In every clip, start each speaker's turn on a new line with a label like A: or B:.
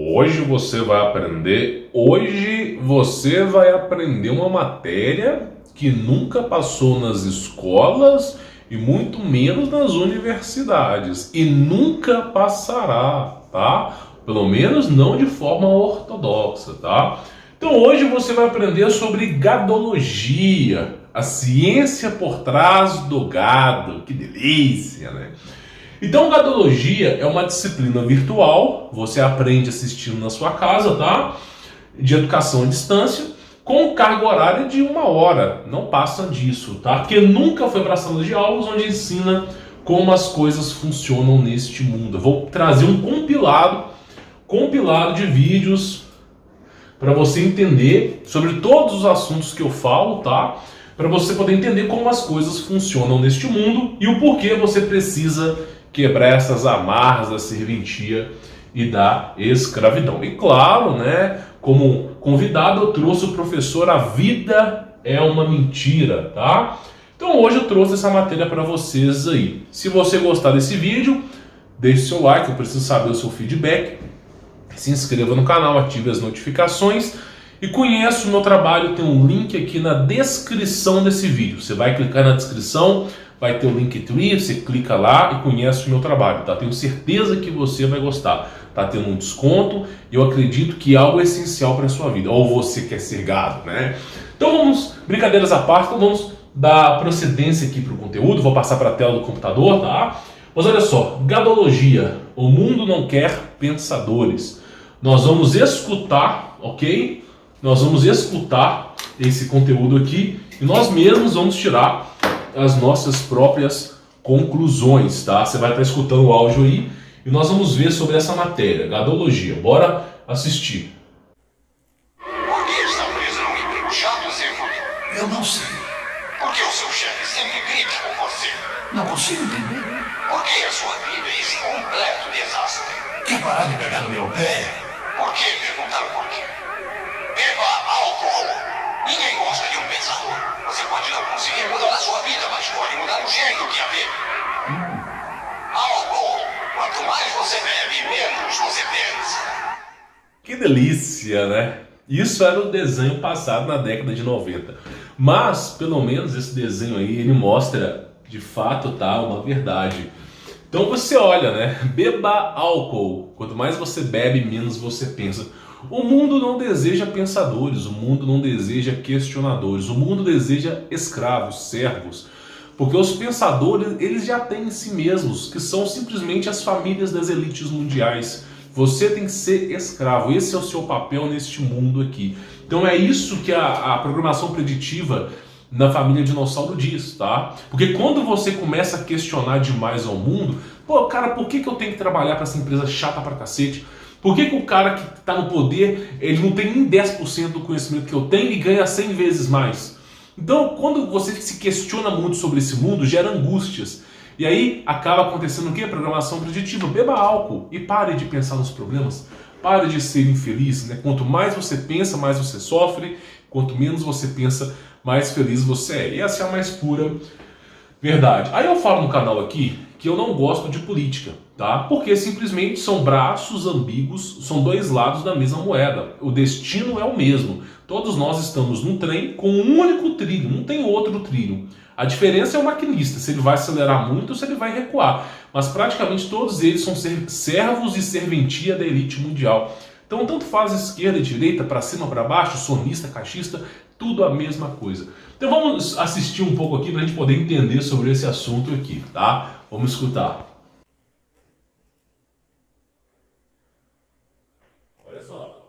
A: Hoje você vai aprender uma matéria que nunca passou nas escolas e muito menos nas universidades. E nunca passará, tá? Pelo menos não de forma ortodoxa, tá? Então hoje você vai aprender sobre gadologia, a ciência por trás do gado. Que delícia, né? Então, gadologia é uma disciplina virtual, você aprende assistindo na sua casa, tá? De educação à distância, com carga horária de 1 hora, não passa disso, tá? Porque nunca foi para sala de aulas onde ensina como as coisas funcionam neste mundo. Eu vou trazer um compilado de vídeos para você entender sobre todos os assuntos que eu falo, tá? Para você poder entender como as coisas funcionam neste mundo e o porquê você precisa quebrar essas amarras da serventia e da escravidão. E claro, né, como convidado eu trouxe o professor A Vida é uma Mentira, tá? Então hoje eu trouxe essa matéria para vocês aí. Se você gostar desse vídeo, deixe seu like, eu preciso saber o seu feedback. Se inscreva no canal, ative as notificações e conheça o meu trabalho, tem um link aqui na descrição desse vídeo. Você vai clicar na descrição, vai ter o Linktree, você clica lá e conhece o meu trabalho, tá? Tenho certeza que você vai gostar. Tá tendo um desconto e eu acredito que é algo essencial para a sua vida. Ou você quer ser gado, né? Então vamos, brincadeiras à parte, então vamos dar procedência aqui para o conteúdo. Vou passar para a tela do computador, tá? Mas olha só, gadologia, o mundo não quer pensadores. Nós vamos escutar, ok? Nós vamos escutar esse conteúdo aqui e nós mesmos vamos tirar as nossas próprias conclusões, tá? Você vai estar escutando o áudio aí e nós vamos ver sobre essa matéria, gadologia. Bora assistir.
B: Por que está preso num emprego chato, Zefo?
C: Eu não sei.
B: Por que o seu chefe sempre grita com você?
C: Não consigo entender.
B: Por que a sua vida é esse completo desastre?
C: Quer parar de pegar no meu pé?
B: Por que perguntar por quê? Beba álcool. Ninguém gosta de um pensador. Você pode não conseguir mudar a sua vida, mas pode mudar o jeito que a vive. Álcool. Quanto mais você bebe, menos você pensa.
A: Que delícia, né? Isso era o desenho passado na década de 90. Mas, pelo menos esse desenho aí, ele mostra, de fato, tá, uma verdade. Então você olha, né? Beba álcool. Quanto mais você bebe, menos você pensa. O mundo não deseja pensadores, o mundo não deseja questionadores, o mundo deseja escravos, servos. Porque os pensadores, eles já têm em si mesmos, que são simplesmente as famílias das elites mundiais. Você tem que ser escravo, esse é o seu papel neste mundo aqui. Então é isso que a programação preditiva na família dinossauro diz, tá? Porque quando você começa a questionar demais ao mundo, pô, cara, por que eu tenho que trabalhar para essa empresa chata pra cacete? Por que o cara que está no poder, ele não tem nem 10% do conhecimento que eu tenho e ganha 100 vezes mais? Então, quando você se questiona muito sobre esse mundo, gera angústias. E aí acaba acontecendo o quê? Programação preditiva. Beba álcool e pare de pensar nos problemas. Pare de ser infeliz, né? Quanto mais você pensa, mais você sofre. Quanto menos você pensa, mais feliz você é. E essa é a mais pura verdade. Aí eu falo no canal aqui que eu não gosto de política, tá? Porque simplesmente são braços ambíguos, são dois lados da mesma moeda. O destino é o mesmo. Todos nós estamos num trem com um único trilho, não tem outro trilho. A diferença é o maquinista, se ele vai acelerar muito ou se ele vai recuar. Mas praticamente todos eles são servos e serventia da elite mundial. Então tanto faz esquerda e direita, para cima, para baixo, sonista, caixista, tudo a mesma coisa. Então vamos assistir um pouco aqui para a gente poder entender sobre esse assunto aqui, tá? Vamos escutar. Olha só.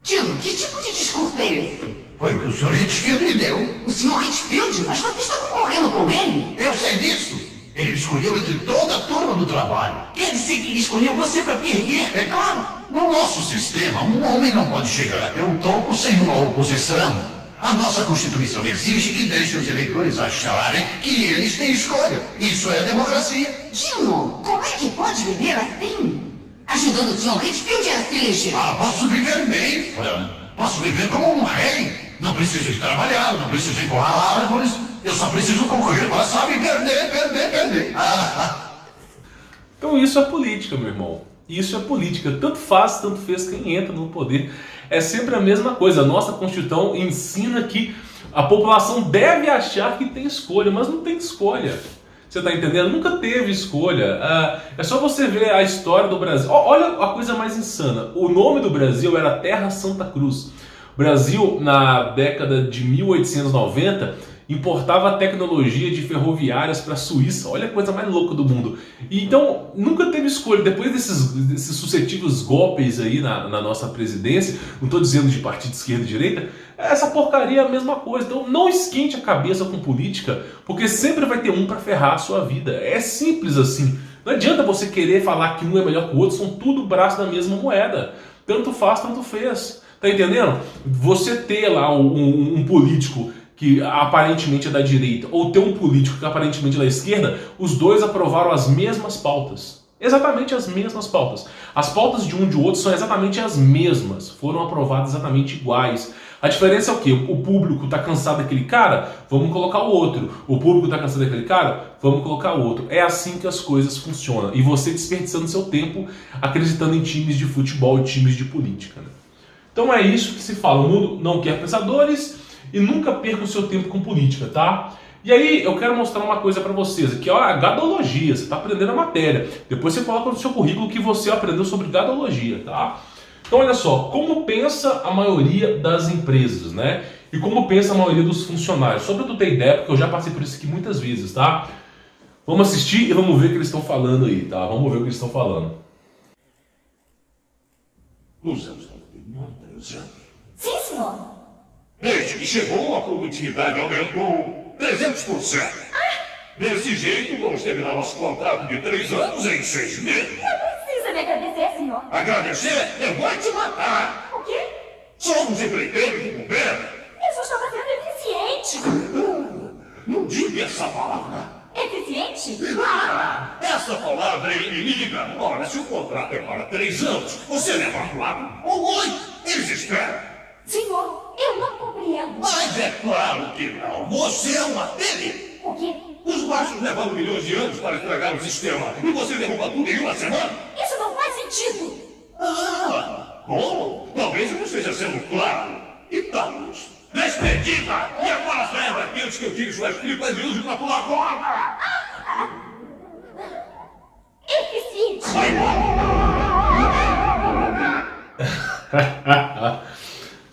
D: Tio, que tipo de desculpa é esse?
C: Foi o que o Sr. Hitchfield me deu.
D: O Sr. Hitchfield? Mas você está concorrendo com ele?
C: Eu sei disso. Ele escolheu entre toda a turma do trabalho.
D: Quer dizer que ele escolheu você para perder?
C: É claro, no nosso sistema, um homem não pode chegar até o topo sem uma oposição. A nossa Constituição exige que deixe os eleitores acharem que eles têm escolha. Isso é democracia.
D: Tio, como é que pode viver assim? Ajudando o Sr. Hitchfield a se eleger.
C: Posso viver bem. Posso viver como um rei. Não preciso de trabalhar, não preciso empurrar árvores. Eu só preciso concorrer para, sabe, perder.
A: Então isso é política, meu irmão. Isso é política. Tanto faz, tanto fez quem entra no poder. É sempre a mesma coisa. A nossa Constituição ensina que a população deve achar que tem escolha, mas não tem escolha. Você está entendendo? Nunca teve escolha. É só você ver a história do Brasil. Olha a coisa mais insana. O nome do Brasil era Terra Santa Cruz. O Brasil, na década de 1890, importava tecnologia de ferroviárias para a Suíça. Olha a coisa mais louca do mundo. Então, nunca teve escolha. Depois desses sucessivos golpes aí na nossa presidência, não estou dizendo de partido de esquerda e direita, essa porcaria é a mesma coisa. Então, não esquente a cabeça com política, porque sempre vai ter um para ferrar a sua vida. É simples assim. Não adianta você querer falar que um é melhor que o outro, são tudo braço da mesma moeda. Tanto faz, tanto fez. Tá entendendo? Você ter lá um político que aparentemente é da direita, ou ter um político que aparentemente é da esquerda, os dois aprovaram as mesmas pautas. Exatamente as mesmas pautas. As pautas de um e de outro são exatamente as mesmas. Foram aprovadas exatamente iguais. A diferença é o quê? O público está cansado daquele cara, vamos colocar o outro. O público está cansado daquele cara, vamos colocar o outro. É assim que as coisas funcionam. E você desperdiçando seu tempo acreditando em times de futebol e times de política. Né? Então é isso que se fala. O mundo não quer pensadores e nunca perca o seu tempo com política, tá? E aí eu quero mostrar uma coisa para vocês aqui, ó, a gadologia. Você está aprendendo a matéria. Depois você coloca no seu currículo que você aprendeu sobre gadologia, tá? Então olha só, como pensa a maioria das empresas, né? E como pensa a maioria dos funcionários. Só para tu ter ideia, porque eu já passei por isso aqui muitas vezes, tá? Vamos assistir e vamos ver o que eles estão falando aí, tá? Vamos ver o que eles estão falando.
C: Nos anos 90,
D: Sim, senhor.
C: desde que chegou, a produtividade aumentou 300%. Desse jeito, vamos terminar nosso contrato de 3 anos em 6 meses.
D: Não precisa me agradecer, senhor.
C: Agradecer? Eu vou te matar.
D: O quê?
C: Somos empreiteiros do governo.
D: Eu só estava sendo eficiente.
C: Não diga essa palavra.
D: Eficiente?
C: Essa palavra é inimiga. Ora, se o contrato é para 3 anos, você leva 4 ou 8. Eles esperam.
D: Senhor, eu não compreendo.
C: Mas é claro que não. Você é uma dele.
D: O quê?
C: Os baixos levaram milhões de anos para estragar o sistema. E você derruba tudo em uma semana?
D: Isso não faz sentido.
C: Bom, talvez eu não esteja sendo claro. E Thanos, despedida! E agora saia daqui antes que eu tire suas tripas e use para pular corda!
D: Eficiente.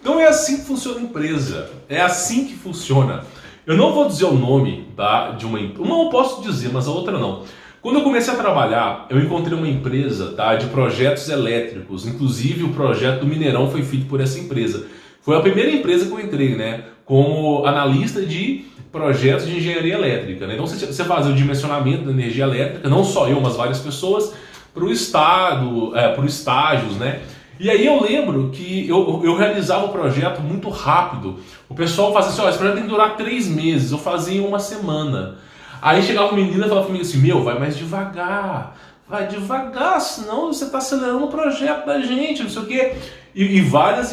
A: Então é assim que funciona a empresa. É assim que funciona. Eu não vou dizer o nome, tá, de uma empresa. Uma eu posso dizer, mas a outra não. Quando eu comecei a trabalhar, eu encontrei uma empresa, tá, de projetos elétricos. Inclusive, o projeto do Mineirão foi feito por essa empresa. Foi a primeira empresa que eu entrei, né, como analista de projetos de engenharia elétrica. Né? Então, você fazia o dimensionamento da energia elétrica, não só eu, mas várias pessoas, para o estado, para os estágios, né? E aí eu lembro que eu realizava o projeto muito rápido. O pessoal fazia assim, ó, esse projeto tem que durar 3 meses. Eu fazia em 1 semana. Aí chegava uma menina e falava comigo assim, vai mais devagar. Vai devagar, senão você está acelerando o projeto da gente, não sei o quê. E várias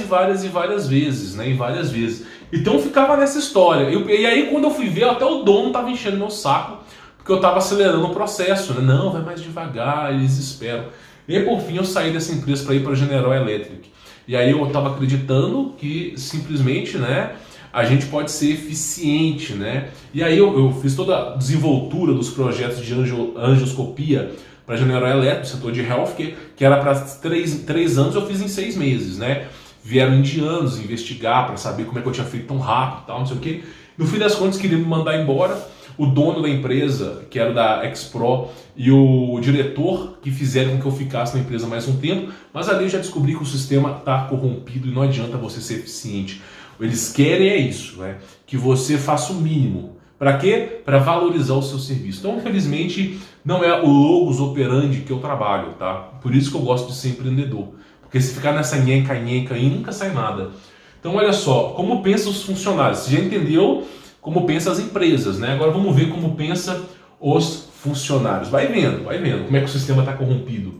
A: vezes, né? E várias vezes. Então ficava nessa história. E aí quando eu fui ver, até o dono estava enchendo meu saco, porque eu estava acelerando o processo. Né? Não, vai mais devagar, eles esperam. E aí, por fim, eu saí dessa empresa para ir para a General Electric. E aí eu estava acreditando que simplesmente, né, a gente pode ser eficiente, né? E aí eu fiz toda a desenvoltura dos projetos de angioscopia para a General Electric, setor de healthcare, que era para 3 anos, eu fiz em 6 meses, né? Vieram indianos investigar para saber como é que eu tinha feito tão rápido e tal, não sei o quê. No fim das contas, queriam me mandar embora. O dono da empresa, que era da Expro, e o diretor que fizeram com que eu ficasse na empresa mais um tempo, mas ali eu já descobri que o sistema está corrompido e não adianta você ser eficiente. Eles querem é isso, né? Que você faça o mínimo. Para quê? Para valorizar o seu serviço. Então, infelizmente, não é o logos operandi que eu trabalho, tá? Por isso que eu gosto de ser empreendedor. Porque se ficar nessa nhenca aí, nunca sai nada. Então, olha só, como pensam os funcionários? Você já entendeu como pensam as empresas, né? Agora vamos ver como pensam os funcionários. Vai vendo como é que o sistema está corrompido.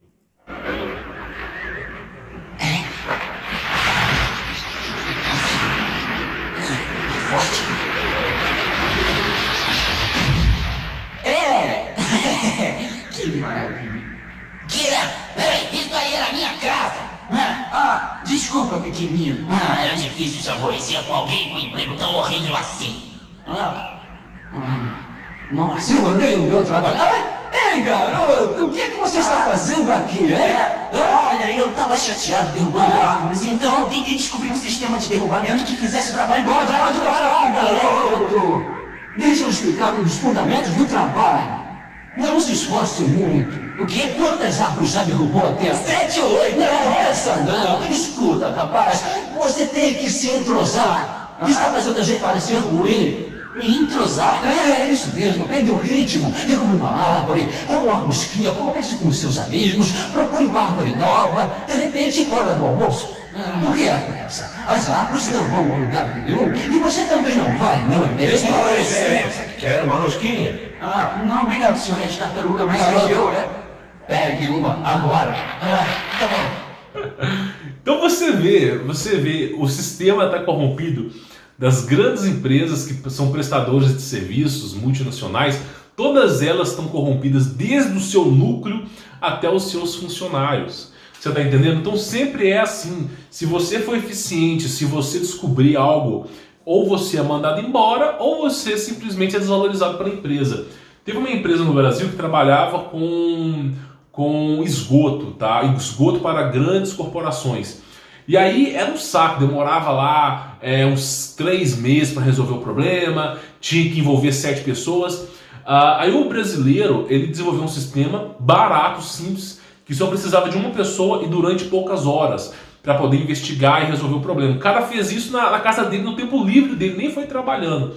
C: Que maravilha! Get up! Hey, he's Desculpa, pequenino.
E: Era difícil se aborrecer com alguém com um emprego tão horrível assim.
C: Nossa, eu odeio o meu trabalho. Ei, garoto, o que é que você está fazendo aqui, hein?
E: Olha, eu tava chateado derrubando árvores, então eu tentei descobrir um sistema de derrubamento que fizesse o trabalho igual
C: Garoto, deixa eu explicar os fundamentos do trabalho. Não se esforce muito. O quê? Quantas árvores já derrubou até? 7 ou 8? Não, essa não. Escuta, rapaz, você tem que se entrosar. Está fazendo a gente parecer ruim. Entrosar? É isso mesmo, pegue o ritmo, derrube uma árvore, como uma mosquinha, converse com seus amigos, procure uma árvore nova, de repente, hora do almoço. Por que a pressa? As árvores não vão a lugar nenhum e você também não vai, não é mesmo?
F: Quer uma rosquinha?
E: Não, obrigado, senhor Red Tartaruga, mas eu, né?
C: Pegue uma agora.
E: Tá bom.
A: Então você vê, o sistema está corrompido das grandes empresas que são prestadores de serviços multinacionais, todas elas estão corrompidas desde o seu núcleo até os seus funcionários. Você está entendendo? Então sempre é assim. Se você for eficiente, se você descobrir algo, ou você é mandado embora, ou você simplesmente é desvalorizado pela empresa. Teve uma empresa no Brasil que trabalhava com esgoto, tá? Esgoto para grandes corporações. E aí era um saco, demorava lá uns 3 meses para resolver o problema, tinha que envolver 7 pessoas. Aí o brasileiro, ele desenvolveu um sistema barato, simples, que só precisava de uma pessoa e durante poucas horas para poder investigar e resolver o problema. O cara fez isso na casa dele, no tempo livre dele, nem foi trabalhando.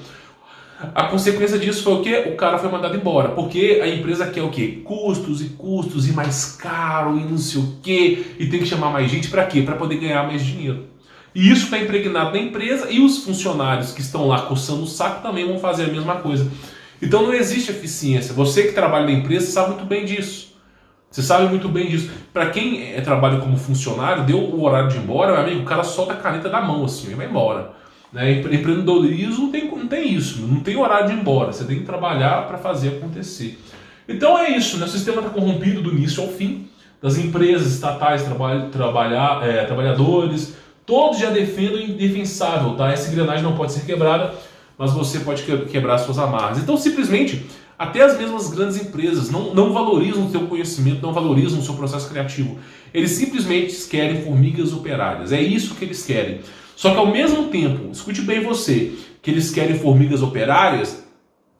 A: A consequência disso foi o quê? O cara foi mandado embora, porque a empresa quer o quê? Custos e mais caro e não sei o quê, e tem que chamar mais gente para quê? Para poder ganhar mais dinheiro. E isso está impregnado na empresa e os funcionários que estão lá coçando o saco também vão fazer a mesma coisa. Então não existe eficiência. Você que trabalha na empresa sabe muito bem disso. Você sabe muito bem disso. Para quem trabalha como funcionário, deu o horário de ir embora, meu amigo, o cara solta a caneta da mão assim e vai embora. Empreendedorismo não tem isso, não tem horário de ir embora, você tem que trabalhar para fazer acontecer. Então é isso, né? O sistema está corrompido do início ao fim, das empresas estatais, trabalhadores, todos já defendem o indefensável, tá? Essa engrenagem não pode ser quebrada, mas você pode quebrar suas amarras. Então simplesmente, até as mesmas grandes empresas não valorizam o seu conhecimento, não valorizam o seu processo criativo. Eles simplesmente querem formigas operárias, é isso que eles querem. Só que ao mesmo tempo, escute bem você, que eles querem formigas operárias,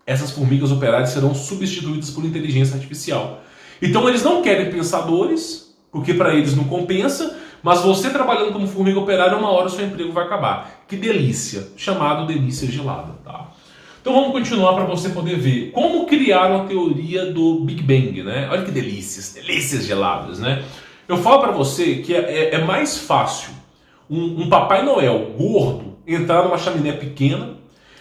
A: essas formigas operárias serão substituídas por inteligência artificial. Então eles não querem pensadores, porque para eles não compensa, mas você trabalhando como formiga operária, uma hora o seu emprego vai acabar. Que delícia, chamado delícia gelada, tá? Então vamos continuar para você poder ver como criaram a teoria do Big Bang, né? Olha que delícias geladas, né? Eu falo para você que é mais fácil um Papai Noel gordo entrar numa chaminé pequena.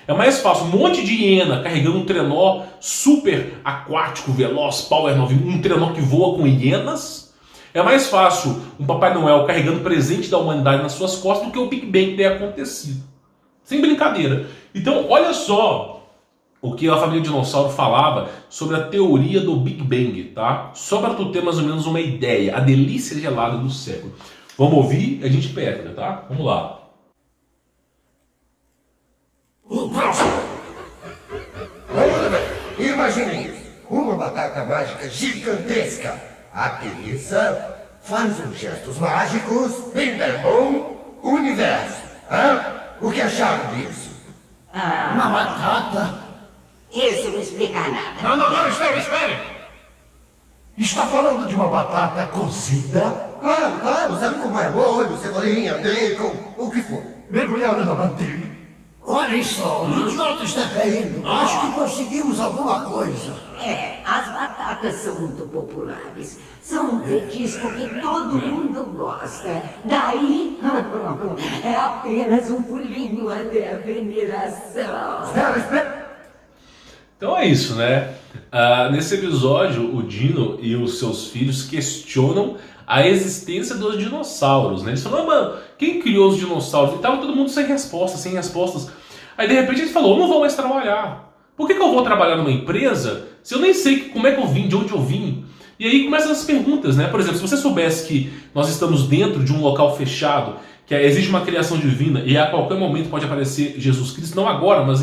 A: É mais fácil um monte de hiena carregando um trenó super aquático, veloz, Power 9, um trenó que voa com hienas. É mais fácil um Papai Noel carregando presente da humanidade nas suas costas do que o Big Bang ter acontecido. Sem brincadeira. Então, olha só o que a família Dinossauro falava sobre a teoria do Big Bang, tá? Só para tu ter mais ou menos uma ideia, a delícia gelada do século. Vamos ouvir, a gente pega, tá? Vamos lá.
F: Imagine isso. Uma batata mágica gigantesca. A Teresa faz uns gestos mágicos, Bom, universo. O que acharam disso?
C: Uma batata?
D: Isso não explica nada.
F: Não, espere.
C: Está falando de uma batata cozida?
F: Claro, sabe como é? Molho, cebolinha, bacon, o que for.
C: Mergulhada na manteiga. Olhem só, o esgoto está caindo. Acho que conseguimos alguma coisa.
D: As batatas são muito populares. São um petisco que todo mundo gosta. Daí, é apenas um pulinho até a veneração.
F: Espera.
A: Então é isso, né? Nesse episódio, o Dino e os seus filhos questionam a existência dos dinossauros, né? Eles falam, mano, quem criou os dinossauros? E tava todo mundo sem respostas. Aí de repente ele falou, eu não vou mais trabalhar. Por que eu vou trabalhar numa empresa se eu nem sei como é que eu vim, de onde eu vim? E aí começam as perguntas, né? Por exemplo, se você soubesse que nós estamos dentro de um local fechado, que existe uma criação divina e a qualquer momento pode aparecer Jesus Cristo, não agora, mas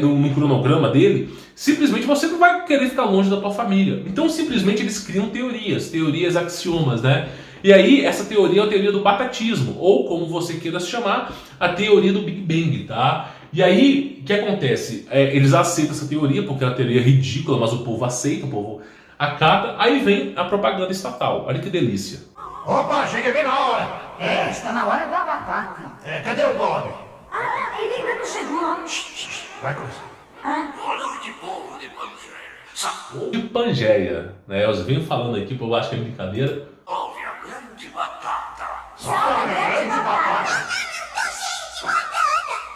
A: no cronograma dele, simplesmente você não vai querer ficar longe da tua família. Então simplesmente eles criam teorias axiomas, né? E aí essa teoria é a teoria do batatismo, ou como você queira se chamar, a teoria do Big Bang, tá? E aí, o que acontece? Eles aceitam essa teoria, porque é uma teoria ridícula, mas o povo aceita, o povo acata, aí vem a propaganda estatal. Olha que delícia.
C: Opa, cheguei bem na hora.
D: Está na hora da batata.
C: Cadê o Bob?
D: Ah, ele ainda não chegou.
C: Vai começar.
B: Olha que povo de Pangeia.
A: De Pangeia, né? Eu venho falando aqui, o povo acha que é brincadeira.
B: Ouve a grande batata.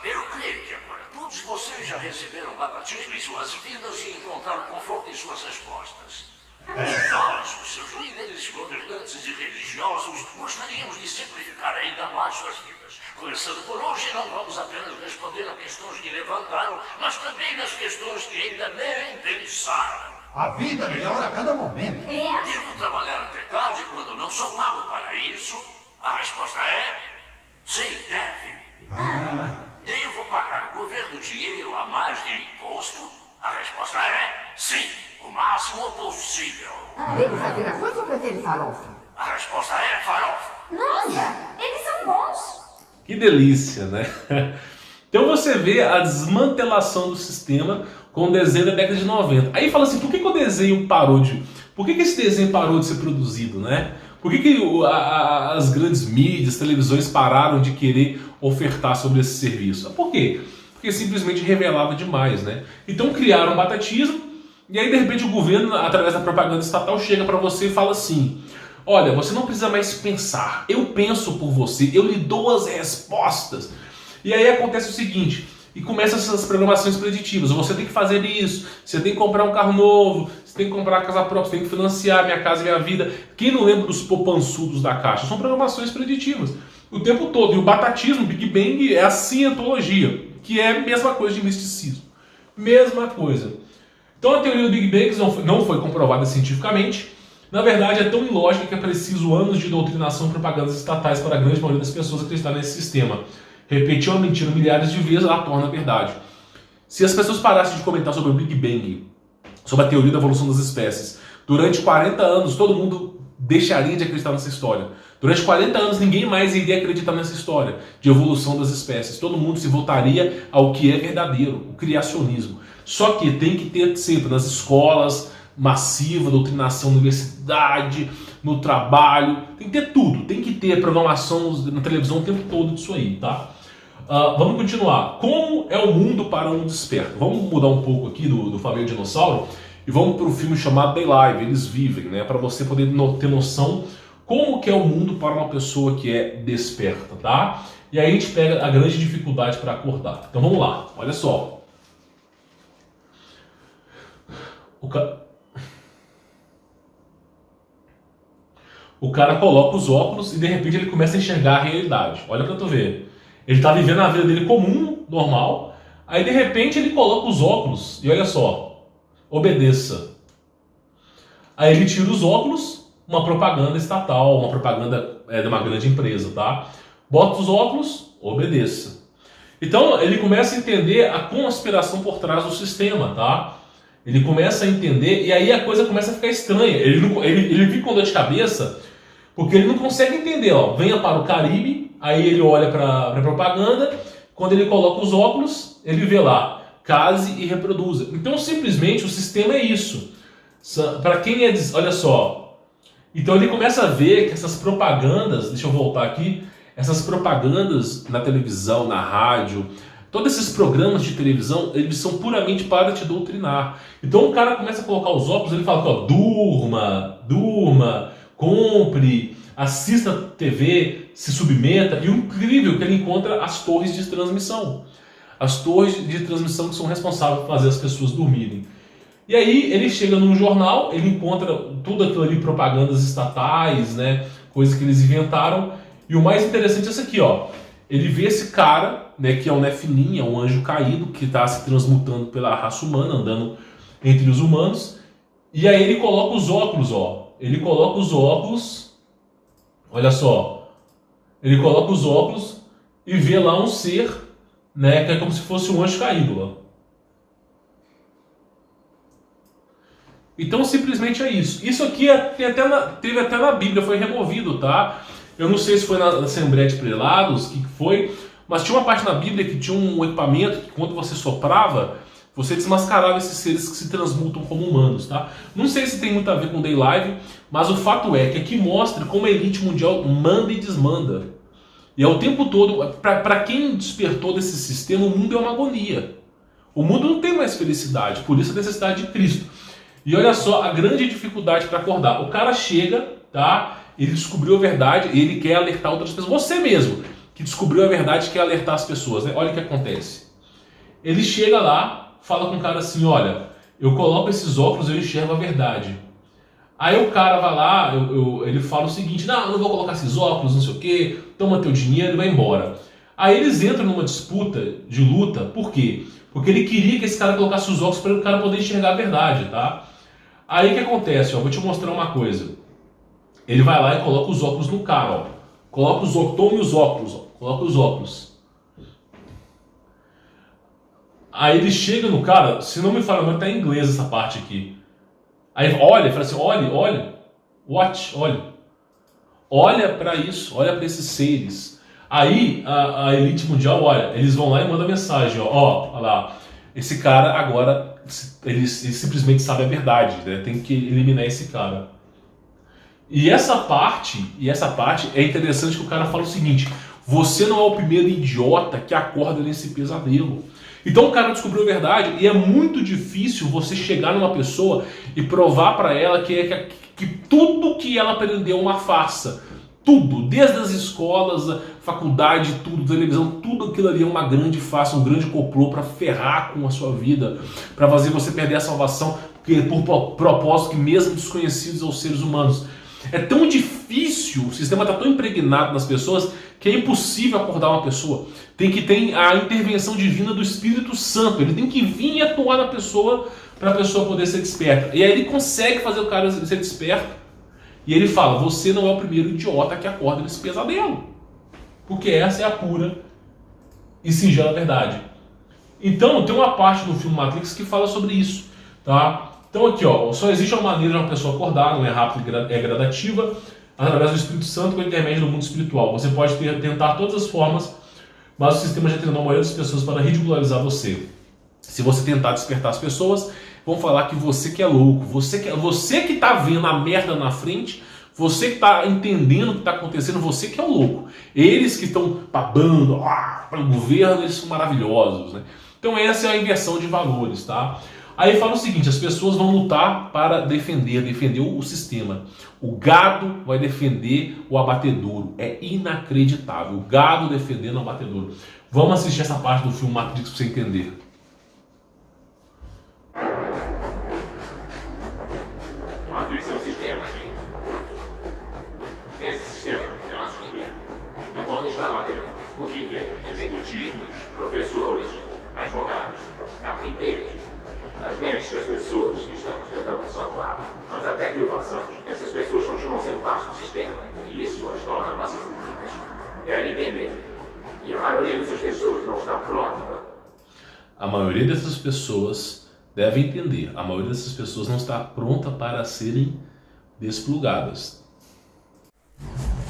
B: Eu creio que agora todos vocês já receberam batismo em suas vidas e encontraram conforto em suas respostas. Nós, os seus líderes, governantes e religiosos, gostaríamos de simplificar ainda mais suas vidas. Começando por hoje, não vamos apenas responder a questões que levantaram, mas também nas questões que ainda nem pensaram.
C: A vida melhora a cada momento.
B: Devo trabalhar até tarde quando não sou pago para isso? A resposta é... sim, deve. Devo pagar o governo dinheiro a mais de imposto? A resposta é... sim, o máximo possível.
D: Ele vai virar coisa ou prefere farofa?
B: A resposta é farofa.
D: Nossa, eles são bons.
A: Que delícia, né? Então você vê a desmantelação do sistema com o desenho da década de 90. Aí fala assim, por que o desenho parou de... Por que esse desenho parou de ser produzido, né? Por que as grandes mídias, televisões pararam de querer ofertar sobre esse serviço? Por quê? Porque simplesmente revelava demais, né? Então criaram o batatismo, e aí de repente o governo, através da propaganda estatal, chega para você e fala assim... Olha, você não precisa mais pensar, eu penso por você, eu lhe dou as respostas. E aí acontece o seguinte, e começam essas programações preditivas, você tem que fazer isso, você tem que comprar um carro novo, você tem que comprar a casa própria, você tem que financiar Minha Casa Minha Vida. Quem não lembra dos poupançudos da Caixa? São programações preditivas, o tempo todo. E o batatismo, Big Bang, é a cientologia, que é a mesma coisa de misticismo. Mesma coisa. Então a teoria do Big Bang não foi comprovada cientificamente. Na verdade, é tão ilógica que é preciso anos de doutrinação e propagandas estatais para a grande maioria das pessoas acreditar nesse sistema. Repetir uma mentira milhares de vezes a torna verdade. Se as pessoas parassem de comentar sobre o Big Bang, sobre a teoria da evolução das espécies, durante 40 anos todo mundo deixaria de acreditar nessa história. Durante 40 anos ninguém mais iria acreditar nessa história de evolução das espécies. Todo mundo se voltaria ao que é verdadeiro, o criacionismo. Só que tem que ter sempre nas escolas... massiva, doutrinação na universidade, no trabalho, tem que ter tudo, tem que ter programação na televisão o tempo todo disso aí, tá? Vamos continuar. Como é o mundo para um desperto? Vamos mudar um pouco aqui do Fabio Dinossauro e vamos para o filme chamado They Live, Eles Vivem, né? Para você poder ter noção como que é o mundo para uma pessoa que é desperta, tá? E aí a gente pega a grande dificuldade para acordar. Então vamos lá, olha só. O cara coloca os óculos e de repente ele começa a enxergar a realidade. Olha pra tu ver. Ele tá vivendo a vida dele comum, normal. Aí de repente ele coloca os óculos e olha só. Obedeça. Aí ele tira os óculos, uma propaganda estatal, uma propaganda de uma grande empresa, tá? Bota os óculos, obedeça. Então ele começa a entender a conspiração por trás do sistema, tá? Ele começa a entender e aí a coisa começa a ficar estranha. Ele fica com dor de cabeça porque ele não consegue entender. Ó, venha para o Caribe, aí ele olha para a propaganda, quando ele coloca os óculos, ele vê lá, case e reproduza. Então simplesmente o sistema é isso. Para quem é... Olha só. Então ele começa a ver que essas propagandas, deixa eu voltar aqui, essas propagandas na televisão, na rádio... Todos esses programas de televisão, eles são puramente para te doutrinar. Então o cara começa a colocar os óculos, ele fala que, ó, durma, compre, assista TV, se submeta. E o incrível é que ele encontra as torres de transmissão. As torres de transmissão que são responsáveis por fazer as pessoas dormirem. E aí ele chega num jornal, ele encontra tudo aquilo ali, propagandas estatais, né, coisas que eles inventaram. E o mais interessante é isso aqui, ó. Ele vê esse cara, né, que é um Nefilim, é um anjo caído, que está se transmutando pela raça humana, andando entre os humanos. E aí ele coloca os óculos, ó. Ele coloca os óculos, olha só. Ele coloca os óculos e vê lá um ser, né, que é como se fosse um anjo caído lá. Então simplesmente é isso. Isso aqui teve até na Bíblia, foi removido, tá? Eu não sei se foi na Assembleia de Prelados, o que foi, mas tinha uma parte na Bíblia que tinha um equipamento que quando você soprava, você desmascarava esses seres que se transmutam como humanos, tá? Não sei se tem muito a ver com Day Live, mas o fato é que aqui mostra como a elite mundial manda e desmanda. E é o tempo todo, para quem despertou desse sistema, o mundo é uma agonia. O mundo não tem mais felicidade, por isso a necessidade de Cristo. E olha só a grande dificuldade para acordar. O cara chega, tá? Ele descobriu a verdade e ele quer alertar outras pessoas. Você mesmo que descobriu a verdade quer alertar as pessoas, né? Olha o que acontece. Ele chega lá, fala com o cara assim, olha, eu coloco esses óculos e eu enxergo a verdade. Aí o cara vai lá, ele fala o seguinte, não, eu não vou colocar esses óculos, não sei o que, toma teu dinheiro e vai embora. Aí eles entram numa disputa de luta, por quê? Porque ele queria que esse cara colocasse os óculos para o cara poder enxergar a verdade, tá? Aí o que acontece, ó, vou te mostrar uma coisa. Ele vai lá e coloca os óculos no cara, ó. Coloca os óculos, tome os óculos, ó. Coloca os óculos. Aí ele chega no cara, se não me fala mal, tá em inglês essa parte aqui. Aí olha, fala assim, olha, watch, olha para isso, olha para esses seres. Aí a elite mundial, olha, eles vão lá e mandam mensagem, ó, olha lá, esse cara agora, ele simplesmente sabe a verdade, né? Tem que eliminar esse cara. E essa parte é interessante que o cara fala o seguinte, você não é o primeiro idiota que acorda nesse pesadelo. Então o cara descobriu a verdade e é muito difícil você chegar numa pessoa e provar para ela que tudo que ela aprendeu é uma farsa. Tudo, desde as escolas, a faculdade, tudo, televisão, tudo aquilo ali é uma grande farsa, um grande complô para ferrar com a sua vida, para fazer você perder a salvação, por propósito que mesmo desconhecidos aos seres humanos. É tão difícil, o sistema está tão impregnado nas pessoas que é impossível acordar uma pessoa. Tem que ter a intervenção divina do Espírito Santo. Ele tem que vir e atuar na pessoa para a pessoa poder ser desperta. E aí ele consegue fazer o cara ser desperto. E ele fala, você não é o primeiro idiota que acorda nesse pesadelo. Porque essa é a pura e singela verdade. Então tem uma parte do filme Matrix que fala sobre isso, tá? Então aqui, ó, só existe uma maneira de uma pessoa acordar, não é rápida, é gradativa, através do Espírito Santo com o intermédio do mundo espiritual. Você pode tentar todas as formas, mas o sistema já treinou a maioria das pessoas para ridicularizar você. Se você tentar despertar as pessoas, vão falar que você que é louco, você que está vendo a merda na frente, você que está entendendo o que está acontecendo, você que é o louco. Eles que estão babando para o governo, eles são maravilhosos, né? Então essa é a inversão de valores, tá? Aí fala o seguinte, as pessoas vão lutar para defender o sistema. O gado vai defender o abatedouro. É inacreditável. O gado defendendo o abatedouro. Vamos assistir essa parte do filme Matrix para você entender.
B: Matrix é um sistema, sim. Esse sistema é nosso governo. Não podem estar lá dentro. O que é? Executivos, professores, advogados, carpinteiros. As mentes das pessoas que estamos tentando salvar, mas até que façamos, essas pessoas continuam sendo parte do sistema e isso as torna nossas vidas. Querem entender. E a maioria dessas pessoas não está pronta.
A: A maioria dessas pessoas deve entender. A maioria dessas pessoas não está pronta para serem desplugadas.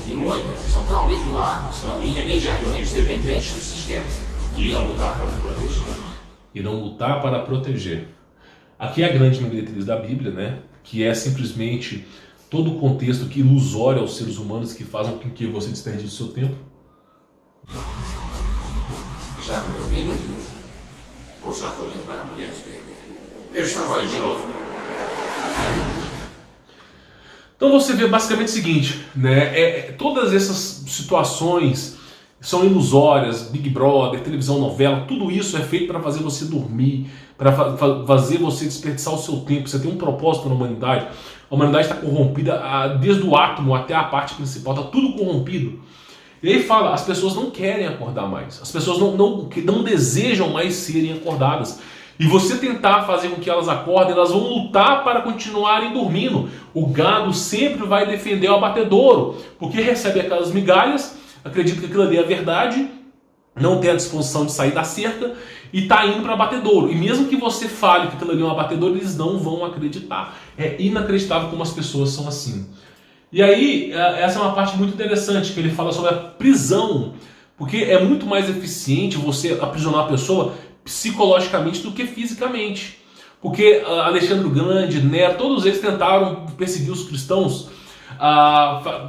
B: E muitas estão tão vinculadas, tão imediatamente dependentes do sistema, que irão lutar para proteger.
A: Irão lutar para proteger. Aqui é a grande meretriz da Bíblia, né? Que é simplesmente todo o contexto que ilusório aos seres humanos que fazem com que você desperdice o seu tempo.
B: Está me ouvindo? Ou só estou olhando para a mulher espelho? Eu estava aí de novo.
A: Então você vê basicamente o seguinte, né? Todas essas situações são ilusórias, Big Brother, televisão, novela, tudo isso é feito para fazer você dormir, para fazer você desperdiçar o seu tempo. Você tem um propósito na humanidade. A humanidade está corrompida desde o átomo até a parte principal, está tudo corrompido. E aí fala, as pessoas não querem acordar mais, as pessoas não desejam mais serem acordadas. E você tentar fazer com que elas acordem, elas vão lutar para continuarem dormindo. O gado sempre vai defender o abatedouro, porque recebe aquelas migalhas, acredita que aquilo ali é a verdade, não tem a disposição de sair da cerca e está indo para abatedouro. E mesmo que você fale que aquilo ali é um abatedouro, eles não vão acreditar. É inacreditável como as pessoas são assim. E aí, essa é uma parte muito interessante, que ele fala sobre a prisão, porque é muito mais eficiente você aprisionar a pessoa psicologicamente do que fisicamente. Porque Alexandre o Grande, Nero, todos eles tentaram perseguir os cristãos,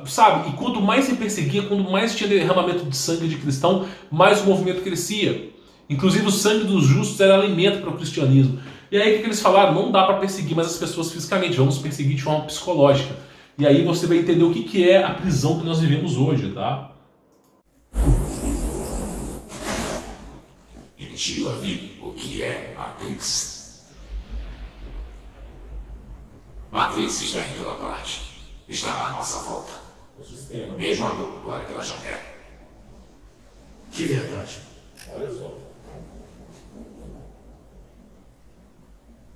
A: sabe? E quanto mais se perseguia, quanto mais tinha derramamento de sangue de cristão, mais o movimento crescia. Inclusive o sangue dos justos era alimento para o cristianismo. E aí o que eles falaram? Não dá para perseguir mais as pessoas fisicamente, vamos perseguir de forma psicológica. E aí você vai entender o que é a prisão que nós vivemos hoje, tá?
B: Diga o que é Matrix. Matrix está em toda parte. Está à nossa volta. Mesmo agora que ela já é. Que verdade. Olha só.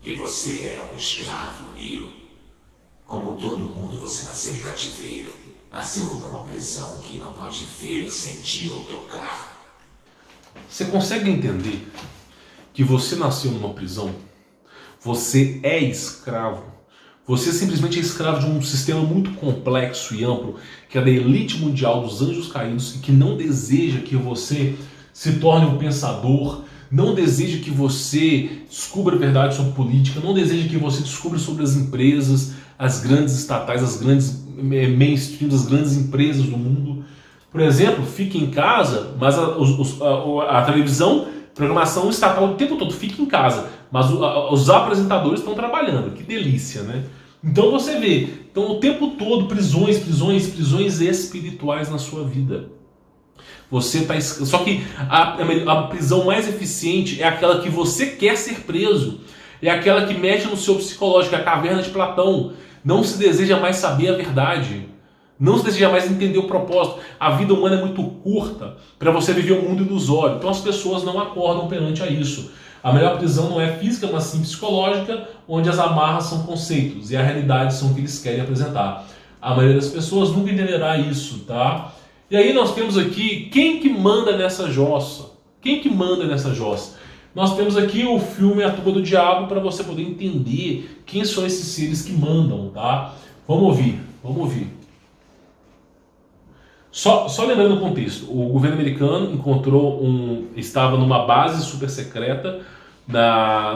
B: Que você é um escravo, Neo. Como todo mundo, você nasceu em cativeiro. Nasceu numa prisão que não pode ver, sentir ou tocar.
A: Você consegue entender que você nasceu numa prisão? Você é escravo. Você simplesmente é escravo de um sistema muito complexo e amplo, que é da elite mundial dos anjos caídos, e que não deseja que você se torne um pensador, não deseja que você descubra a verdade sobre política, não deseja que você descubra sobre as empresas, as grandes estatais, as grandes mainstreams, as grandes empresas do mundo. Por exemplo, fique em casa, mas a televisão, programação estatal o tempo todo, fique em casa, mas os apresentadores estão trabalhando. Que delícia, né? Então você vê, então o tempo todo prisões espirituais na sua vida. Você tá, só que a prisão mais eficiente é aquela que você quer ser preso, é aquela que mexe no seu psicológico, é a caverna de Platão. Não se deseja mais saber a verdade. Não se deseja mais entender o propósito. A vida humana é muito curta para você viver um mundo ilusório. Então as pessoas não acordam perante a isso. A melhor prisão não é física, mas sim psicológica, onde as amarras são conceitos e a realidade são o que eles querem apresentar. A maioria das pessoas nunca entenderá isso, tá? E aí nós temos aqui, quem que manda nessa jossa? Quem que manda nessa jossa? Nós temos aqui o filme A Tumba do Diabo para você poder entender quem são esses seres que mandam, tá? Vamos ouvir. Só lembrando o contexto, o governo americano estava numa base super secreta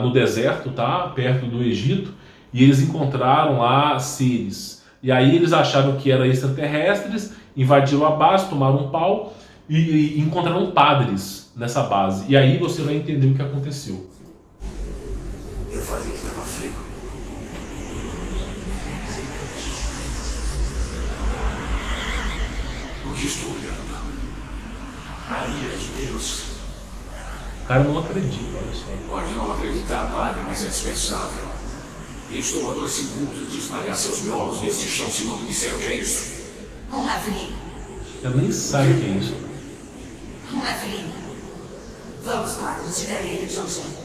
A: no deserto, tá? Perto do Egito, e eles encontraram lá seres. E aí eles acharam que eram extraterrestres, invadiram a base, tomaram um pau e encontraram padres nessa base. E aí você vai entender o que aconteceu.
B: Eu falei que estava frio. O que estou olhando? A ira de Deus.
A: O cara não acredita, olha só.
B: Pode não acreditar, padre, mas é dispensável. Estou a 2 segundos de esmagar seus miolos nesse chão se não me disser o que é isso.
D: Um lavrinho.
A: Ela nem sabe o que é isso.
D: Um lavrinho. Vamos, padre, tirar ele de onde.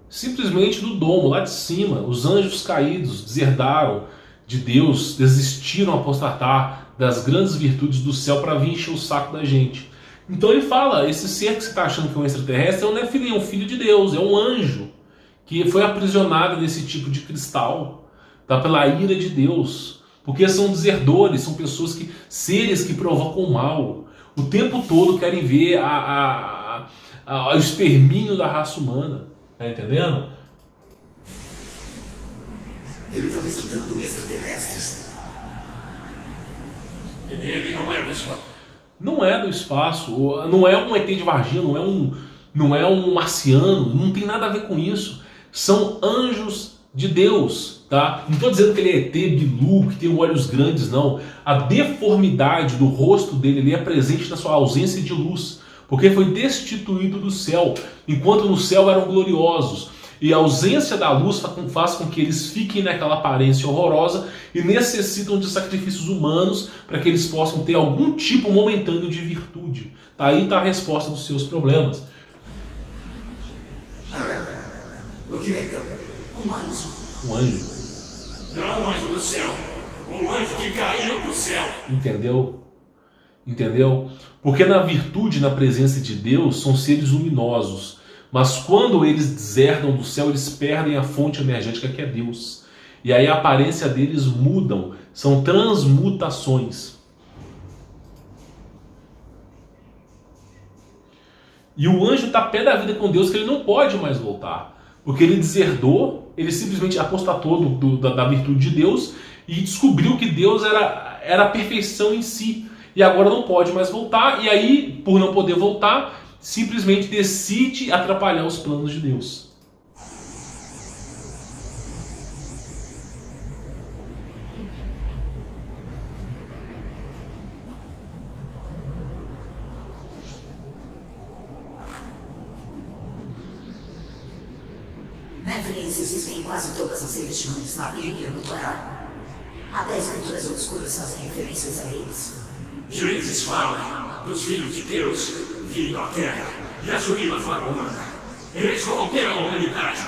A: Simplesmente do domo, lá de cima, os anjos caídos deserdaram de Deus, desistiram a apostatar das grandes virtudes do céu para vir encher o saco da gente. Então ele fala, esse ser que você está achando que é um extraterrestre é um nefilim, é um filho de Deus, é um anjo que foi aprisionado nesse tipo de cristal, tá, pela ira de Deus, porque são deserdores, são pessoas seres que provocam mal, o tempo todo querem ver o extermínio da raça humana, tá entendendo?
B: Ele estava estudando extraterrestres. Ele não é mesmo.
A: Não é do espaço, não é um ET de Varginha, não é um marciano, não tem nada a ver com isso. São anjos de Deus, tá? Não estou dizendo que ele é ET bilu, que tem olhos grandes, não. A deformidade do rosto dele ali é presente na sua ausência de luz, porque foi destituído do céu, enquanto no céu eram gloriosos. E a ausência da luz faz com que eles fiquem naquela aparência horrorosa e necessitam de sacrifícios humanos para que eles possam ter algum tipo momentâneo de virtude. Tá, aí está a resposta dos seus problemas.
B: O que é então? Um anjo.
A: Um anjo.
B: Não um anjo do céu. Um que caíram do céu.
A: Entendeu? Entendeu? Porque na virtude, na presença de Deus, são seres luminosos. Mas quando eles desertam do céu, eles perdem a fonte energética que é Deus. E aí a aparência deles mudam. São transmutações. E o anjo está pé da vida com Deus, que ele não pode mais voltar. Porque ele deserdou, ele simplesmente apostatou da virtude de Deus e descobriu que Deus era a perfeição em si. E agora não pode mais voltar, e aí, por não poder voltar, simplesmente decide atrapalhar os planos de Deus.
D: Netflix existem em quase todas as religiões, na Bíblia e no Corão. Até escrituras obscuras fazem referências a eles.
B: Juízes falam dos filhos de Deus vindo à terra e assumiram a forma humana. Eles corromperam a humanidade.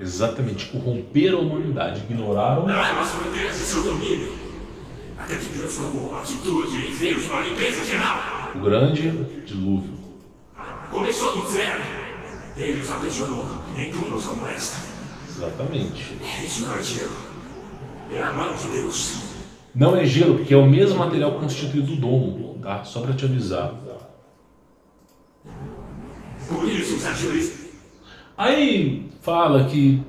A: Exatamente, corromperam a humanidade, ignoraram
B: as fronteiras de seu domínio. Até que transformou a atitude e veio de uma limpeza geral.
A: o grande dilúvio.
B: Começou do zero. Ele nos aprisionou em túmulos como esta.
A: Exatamente.
B: Isso não é gelo. É a mão de Deus.
A: Não é gelo, porque é o mesmo material constituído do domo, tá? Só para te avisar.
B: Por isso os agilistas.
A: Aí fala que...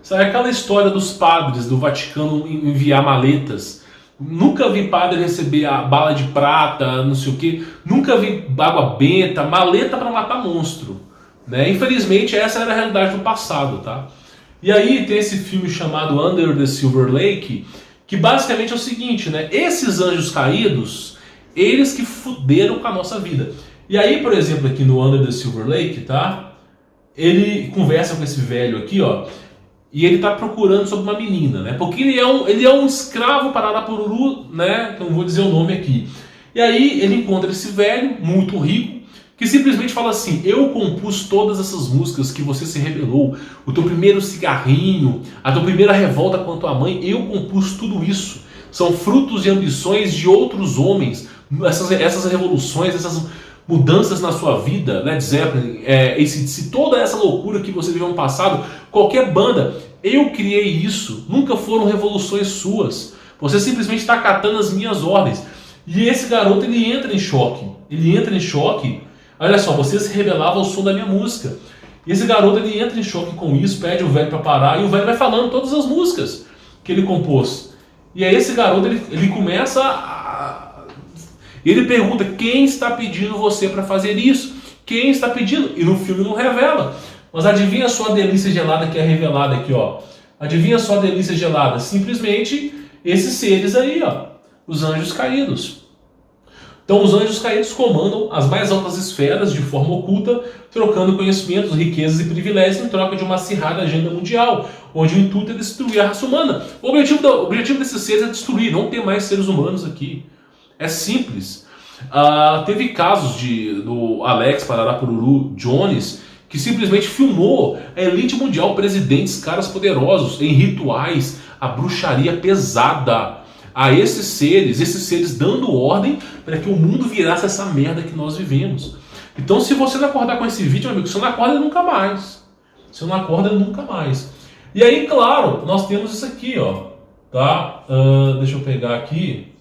A: Sabe aquela história dos padres do Vaticano enviar maletas? Nunca vi padre receber a bala de prata, não sei o que. Nunca vi água benta, maleta para matar monstro. Né? Infelizmente essa era a realidade do passado, tá? E aí tem esse filme chamado Under the Silver Lake, que basicamente é o seguinte, né? Esses anjos caídos, eles que fuderam com a nossa vida. E aí, por exemplo, aqui no Under the Silver Lake, tá? Ele conversa com esse velho aqui, ó. E ele tá procurando sobre uma menina, né? Porque ele é um escravo para Arapururu, né? Que eu não vou dizer o nome aqui. E aí ele encontra esse velho, muito rico, que simplesmente fala assim: eu compus todas essas músicas que você se rebelou, o teu primeiro cigarrinho, a tua primeira revolta contra a mãe, eu compus tudo isso. São frutos e ambições de outros homens, essas revoluções, essas mudanças na sua vida, Led Zeppelin, AC/DC, toda essa loucura que você viveu no passado, qualquer banda, eu criei isso, nunca foram revoluções suas. Você simplesmente está acatando as minhas ordens. E esse garoto, ele entra em choque. Olha só, você se rebelava ao som da minha música. E esse garoto, ele entra em choque com isso, pede o velho para parar, e o velho vai falando todas as músicas que ele compôs. E aí esse garoto, ele começa a... Ele pergunta: quem está pedindo você para fazer isso? Quem está pedindo? E no filme não revela. Mas adivinha só a delícia gelada que é revelada aqui, ó. Adivinha só a delícia gelada? Simplesmente esses seres aí, ó. Os anjos caídos. Então os anjos caídos comandam as mais altas esferas de forma oculta, trocando conhecimentos, riquezas e privilégios em troca de uma acirrada agenda mundial, onde o intuito é destruir a raça humana. O objetivo desses seres é destruir, não ter mais seres humanos aqui. É simples. Teve casos do Alex Pararapururu Jones, que simplesmente filmou a elite mundial, presidentes, caras poderosos, em rituais, a bruxaria pesada a esses seres dando ordem para que o mundo virasse essa merda que nós vivemos. Então, se você não acordar com esse vídeo, meu amigo, você não acorda nunca mais. Você não acorda nunca mais. E aí, claro, nós temos isso aqui, ó. Tá? Deixa eu pegar aqui.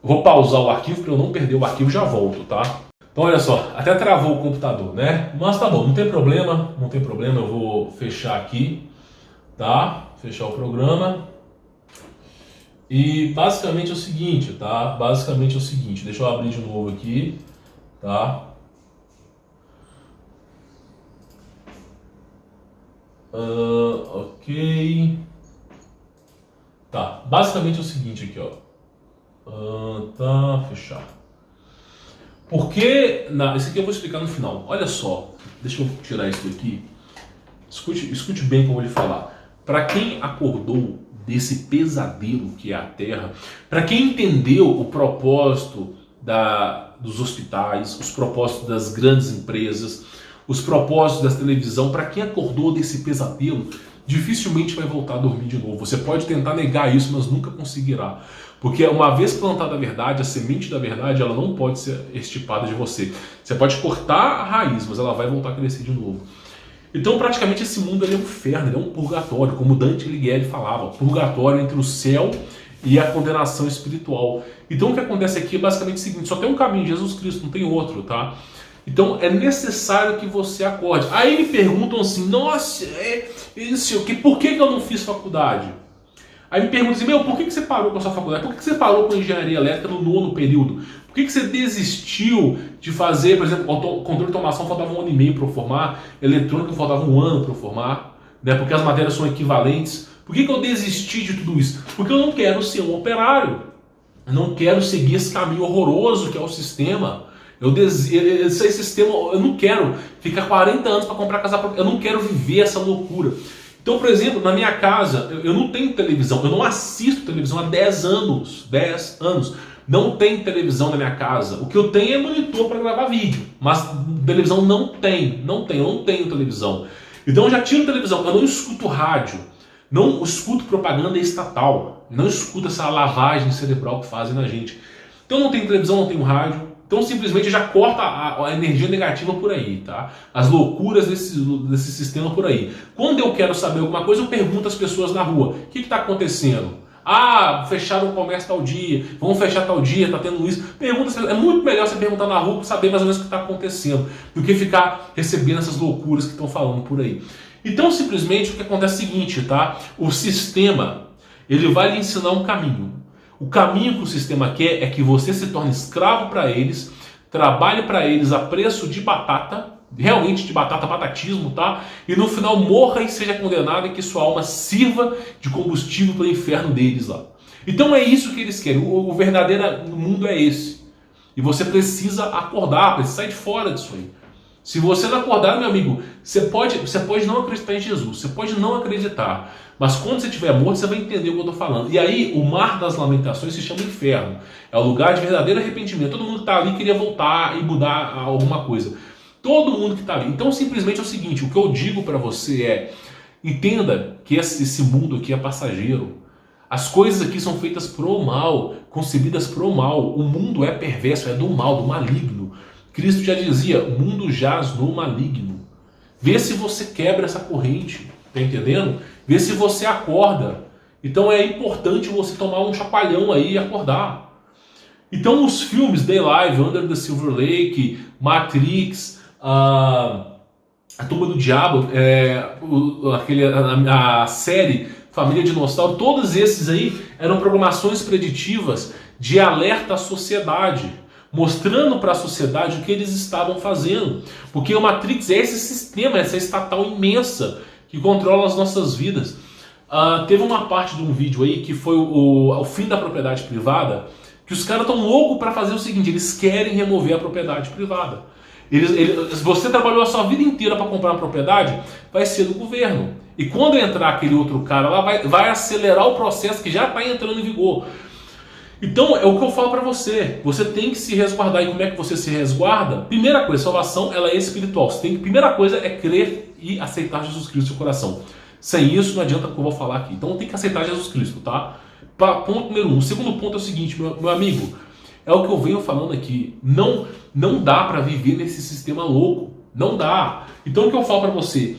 A: Vou pausar o arquivo para eu não perder o arquivo, já volto, tá? Então, olha só, até travou o computador, né? Mas tá bom, não tem problema, eu vou fechar aqui, tá? Fechar o programa. E basicamente é o seguinte, tá? Deixa eu abrir de novo aqui, tá? Ok. Tá, basicamente é o seguinte aqui, ó. Tá, fechar. Porque, esse aqui eu vou explicar no final. Olha só, deixa eu tirar isso aqui. Escute bem como eu vou lhe falar. Para quem acordou desse pesadelo que é a Terra, para quem entendeu o propósito dos hospitais, os propósitos das grandes empresas, os propósitos da televisão, para quem acordou desse pesadelo, dificilmente vai voltar a dormir de novo. Você pode tentar negar isso, mas nunca conseguirá. Porque uma vez plantada a verdade, a semente da verdade, ela não pode ser extirpada de você. Você pode cortar a raiz, mas ela vai voltar a crescer de novo. Então, praticamente, esse mundo ele é um inferno, ele é um purgatório, como Dante Alighieri falava, purgatório entre o céu e a condenação espiritual. Então, o que acontece aqui é basicamente o seguinte, só tem um caminho, Jesus Cristo, não tem outro, tá? Então, é necessário que você acorde. Aí me perguntam assim, nossa, por que eu não fiz faculdade? Aí me perguntam assim, por que você parou com a sua faculdade? Por que você parou com a engenharia elétrica no 9º período? Por que você desistiu de fazer, por exemplo, controle de automação faltava 1 ano e meio para eu formar, eletrônica faltava 1 ano para eu formar, né, porque as matérias são equivalentes. Por que eu desisti de tudo isso? Porque eu não quero ser um operário. Eu não quero seguir esse caminho horroroso que é o sistema. Esse sistema, eu não quero ficar 40 anos para comprar casa própria. Eu não quero viver essa loucura. Então, por exemplo, na minha casa, eu não tenho televisão. Eu não assisto televisão há 10 anos. 10 anos. Não tem televisão na minha casa. O que eu tenho é monitor para gravar vídeo. Mas televisão não tem. Eu não tenho televisão. Então eu já tiro televisão. Eu não escuto rádio. Não escuto propaganda estatal. Não escuto essa lavagem cerebral que fazem na gente. Então não tenho televisão, não tenho rádio. Então simplesmente já corta a energia negativa por aí, tá? As loucuras desse sistema por aí. Quando eu quero saber alguma coisa, eu pergunto às pessoas na rua. O que está acontecendo? Ah, fecharam o comércio tal dia, vão fechar tal dia, tá tendo isso. Pergunta, é muito melhor você perguntar na rua para saber mais ou menos o que está acontecendo, do que ficar recebendo essas loucuras que estão falando por aí. Então simplesmente o que acontece é o seguinte, tá? O sistema, ele vai lhe ensinar um caminho. O caminho que o sistema quer é que você se torne escravo para eles, trabalhe para eles a preço de batata, realmente de batata, batatismo, tá? E no final morra e seja condenado e que sua alma sirva de combustível para o inferno deles lá. Então é isso que eles querem. O verdadeiro mundo é esse. E você precisa acordar, precisa sair de fora disso aí. Se você não acordar, meu amigo, você pode não acreditar em Jesus, você pode não acreditar, mas quando você estiver morto, você vai entender o que eu estou falando. E aí, o mar das lamentações se chama inferno. É o lugar de verdadeiro arrependimento. Todo mundo que está ali queria voltar e mudar alguma coisa. Todo mundo que está ali. Então, simplesmente é o seguinte, o que eu digo para você é, entenda que esse mundo aqui é passageiro. As coisas aqui são feitas pro mal, concebidas pro mal. O mundo é perverso, é do mal, do maligno. Cristo já dizia, o mundo jaz no maligno. Vê se você quebra essa corrente, tá entendendo? Vê se você acorda. Então é importante você tomar um chacoalhão aí e acordar. Então os filmes The Live, Under the Silver Lake, Matrix, a Tumba do Diabo, a série Família Dinossauro, todos esses aí eram programações preditivas de alerta à sociedade, mostrando para a sociedade o que eles estavam fazendo. Porque o Matrix é esse sistema, essa estatal imensa que controla as nossas vidas. Teve uma parte de um vídeo aí que foi o fim da propriedade privada, que os caras estão loucos para fazer o seguinte, eles querem remover a propriedade privada. Você trabalhou a sua vida inteira para comprar uma propriedade, vai ser do governo. E quando entrar aquele outro cara lá, vai acelerar o processo que já está entrando em vigor. Então, é o que eu falo para você. Você tem que se resguardar. E como é que você se resguarda? Primeira coisa, salvação ela é espiritual. Primeira coisa é crer e aceitar Jesus Cristo no seu coração. Sem isso, não adianta o que eu vou falar aqui. Então, tem que aceitar Jesus Cristo, tá? Ponto número 1. O segundo ponto é o seguinte, meu amigo. É o que eu venho falando aqui. Não dá para viver nesse sistema louco. Não dá. Então, o que eu falo para você?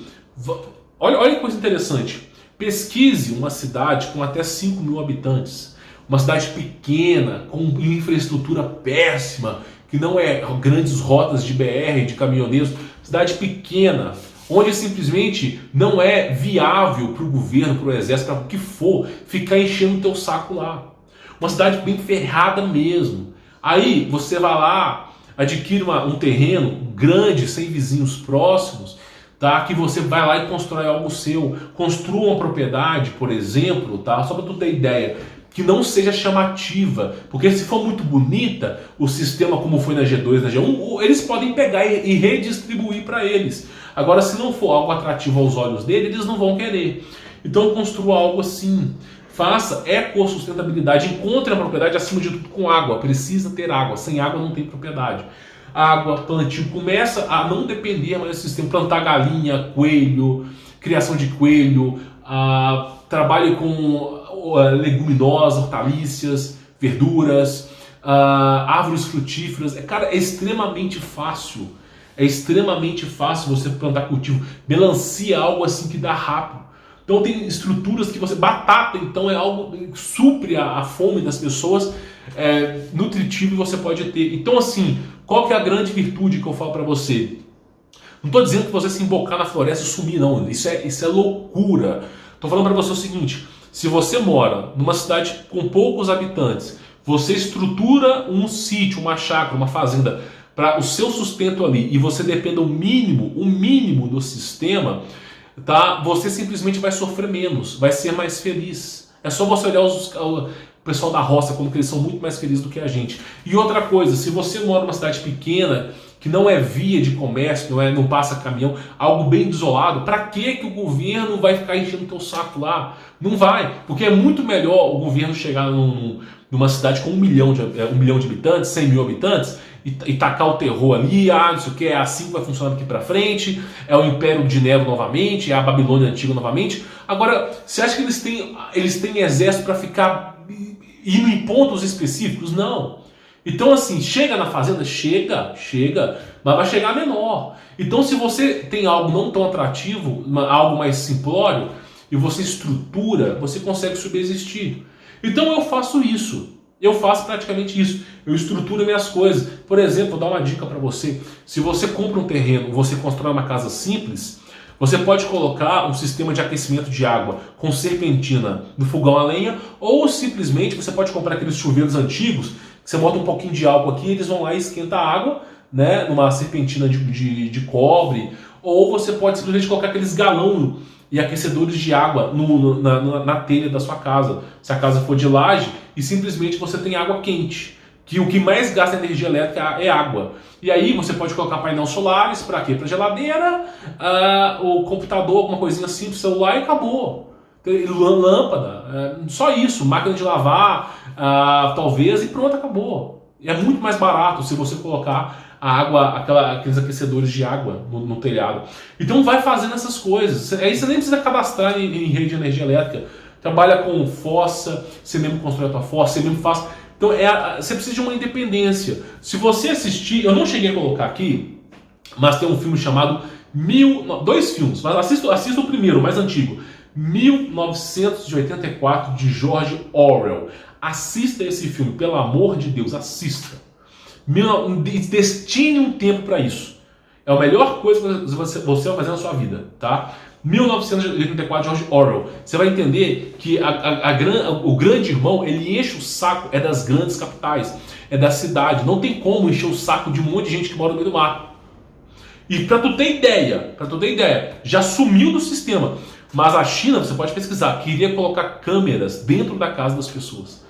A: Olha que coisa interessante. Pesquise uma cidade com até 5 mil habitantes. Uma cidade pequena, com infraestrutura péssima, que não é grandes rotas de BR, de caminhoneiros. Cidade pequena, onde simplesmente não é viável para o governo, para o exército, para o que for, ficar enchendo o teu saco lá. Uma cidade bem ferrada mesmo. Aí você vai lá, adquire um terreno grande, sem vizinhos próximos, tá? Que você vai lá e constrói algo seu. Construa uma propriedade, por exemplo, tá? Só para tu ter ideia, que não seja chamativa, porque se for muito bonita, o sistema como foi na G2, na G1, eles podem pegar e redistribuir para eles. Agora, se não for algo atrativo aos olhos deles, eles não vão querer. Então, construa algo assim. Faça ecossustentabilidade. Encontre a propriedade, acima de tudo, com água. Precisa ter água. Sem água não tem propriedade. Água, plantio. Começa a não depender mais do sistema. Plantar galinha, coelho, criação de coelho, trabalhe com leguminosas, hortaliças, verduras, árvores frutíferas. Cara, é extremamente fácil. É extremamente fácil você plantar cultivo. Melancia é algo assim que dá rápido. Então tem estruturas que você... Batata, então, é algo que supre a fome das pessoas, nutritivo, e você pode ter. Então, assim, qual que é a grande virtude que eu falo para você? Não estou dizendo que você se embocar na floresta e sumir, não. Isso é loucura. Estou falando para você o seguinte: se você mora numa cidade com poucos habitantes, você estrutura um sítio, uma chácara, uma fazenda para o seu sustento ali, e você depende o mínimo do sistema, tá? Você simplesmente vai sofrer menos, vai ser mais feliz. É só você olhar o pessoal da roça, como que eles são muito mais felizes do que a gente. E outra coisa, se você mora numa cidade pequena, que não é via de comércio, não passa caminhão, algo bem desolado, para que o governo vai ficar enchendo o teu saco lá? Não vai, porque é muito melhor o governo chegar numa cidade com 1 milhão de habitantes, 100 mil habitantes, e tacar o terror ali, não sei o que, é assim que vai funcionar daqui pra frente, é o Império de Nero novamente, é a Babilônia Antiga novamente. Agora, você acha que eles têm exército para ficar indo em pontos específicos? Não. Então, assim, chega na fazenda? Chega, mas vai chegar menor. Então, se você tem algo não tão atrativo, algo mais simplório, e você estrutura, você consegue subsistir. Então eu faço isso. Eu faço praticamente isso. Eu estruturo minhas coisas. Por exemplo, vou dar uma dica para você. Se você compra um terreno, você constrói uma casa simples, você pode colocar um sistema de aquecimento de água com serpentina no fogão a lenha, ou simplesmente você pode comprar aqueles chuveiros antigos, que você bota um pouquinho de álcool aqui, eles vão lá e esquentam a água, né, numa serpentina de cobre, ou você pode simplesmente colocar aqueles galão e aquecedores de água na telha da sua casa, se a casa for de laje, e simplesmente você tem água quente, que o que mais gasta energia elétrica é água. E aí você pode colocar painel solares, para quê? Para geladeira, o computador, alguma coisinha simples, celular, e acabou. Lâmpada, só isso, máquina de lavar, talvez, e pronto, acabou. É muito mais barato se você colocar a água, aqueles aquecedores de água no telhado. Então vai fazendo essas coisas. Aí você nem precisa cadastrar em rede de energia elétrica. Trabalha com fossa, você mesmo constrói a tua fossa, você mesmo faz. Então você precisa de uma independência. Se você assistir, eu não cheguei a colocar aqui, mas tem um filme chamado 2 filmes, mas assista o primeiro, o mais antigo, 1984, de George Orwell. Assista esse filme, pelo amor de Deus, assista. Destine um tempo para isso. É a melhor coisa que você vai fazer na sua vida, tá? 1984, George Orwell. Você vai entender que o grande irmão, ele enche o saco, é das grandes capitais, é da cidade. Não tem como encher o saco de um monte de gente que mora no meio do mato. E pra tu ter ideia, já sumiu do sistema. Mas a China, você pode pesquisar, queria colocar câmeras dentro da casa das pessoas.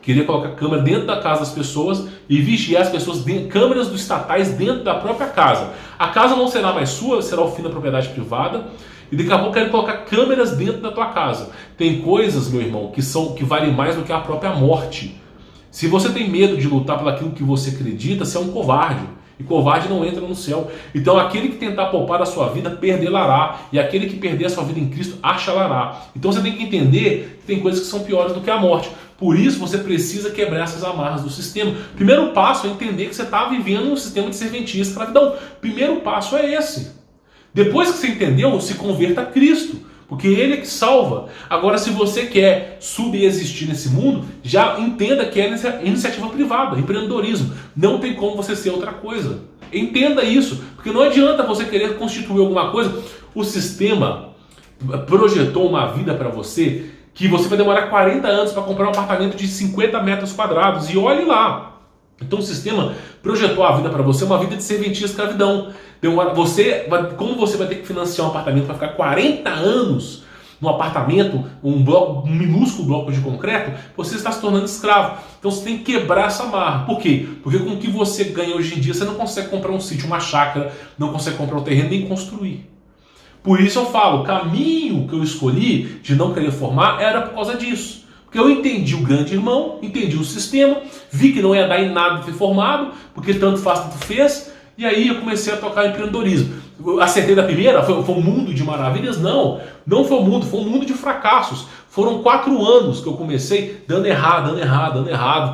A: Queria colocar câmera dentro da casa das pessoas e vigiar as pessoas, câmeras dos estatais dentro da própria casa. A casa não será mais sua, será o fim da propriedade privada. E daqui a pouco querem colocar câmeras dentro da tua casa. Tem coisas, meu irmão, que valem mais do que a própria morte. Se você tem medo de lutar por aquilo que você acredita, você é um covarde. E covarde não entra no céu. Então aquele que tentar poupar a sua vida, perder-lará. E aquele que perder a sua vida em Cristo, achará. Então você tem que entender que tem coisas que são piores do que a morte. Por isso você precisa quebrar essas amarras do sistema. Primeiro passo é entender que você está vivendo um sistema de serventia e escravidão. Primeiro passo é esse. Depois que você entendeu, se converta a Cristo, porque Ele é que salva. Agora, se você quer subsistir nesse mundo, já entenda que é iniciativa privada, empreendedorismo. Não tem como você ser outra coisa. Entenda isso, porque não adianta você querer constituir alguma coisa. O sistema projetou uma vida para você que você vai demorar 40 anos para comprar um apartamento de 50 metros quadrados. E olhe lá. Então o sistema projetou a vida para você, uma vida de serventia e escravidão. Como você vai ter que financiar um apartamento para ficar 40 anos num apartamento, um minúsculo bloco de concreto, você está se tornando escravo. Então você tem que quebrar essa amarra. Por quê? Porque com o que você ganha hoje em dia, você não consegue comprar um sítio, uma chácara, não consegue comprar um terreno, nem construir. Por isso eu falo, o caminho que eu escolhi de não querer formar era por causa disso. Porque eu entendi o grande irmão, entendi o sistema, vi que não ia dar em nada ter formado, porque tanto faz, tanto fez, e aí eu comecei a tocar empreendedorismo. acertei da primeira? Foi um mundo de maravilhas? Não, não foi um mundo de fracassos. Foram 4 anos que eu comecei dando errado,